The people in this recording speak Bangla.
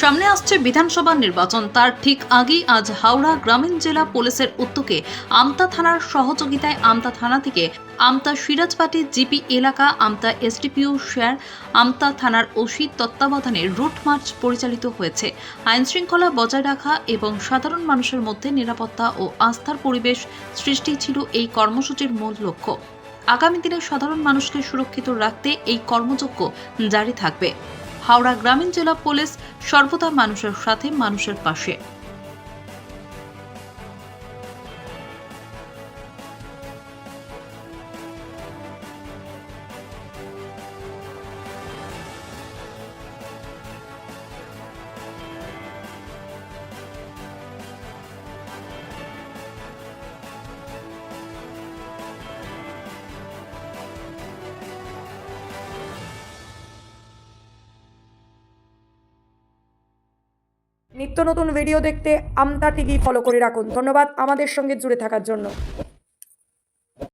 সামনে আসছে বিধানসভা নির্বাচন, তার ঠিক আগেই আজ হাওড়া গ্রামীণ জেলা পুলিশের উদ্যোগে আমতা থানার সহযোগিতায় আমতা থানা থেকে আমতা সিরাজবাটি জিপি এলাকা আমতা এসডিপিও শেয়ার আমতা থানার ওসি তত্ত্বাবধানে রুট মার্চ পরিচালিত হয়েছে। আইনশৃঙ্খলা বজায় রাখা এবং সাধারণ মানুষের মধ্যে নিরাপত্তা ও আস্থার পরিবেশ সৃষ্টি ছিল এই কর্মসূচির মূল লক্ষ্য। আগামী দিনে সাধারণ মানুষকে সুরক্ষিত রাখতে এই কর্মযজ্ঞ জারি থাকবে। হাওড়া গ্রামীণ জেলা পুলিশ সর্বদা মানুষের সাথে, মানুষের পাশে। নিত্য নতুন ভিডিও দেখতে আমতা টিভি ফলো করে রাখুন। ধন্যবাদ আমাদের সঙ্গে জুড়ে থাকার জন্য।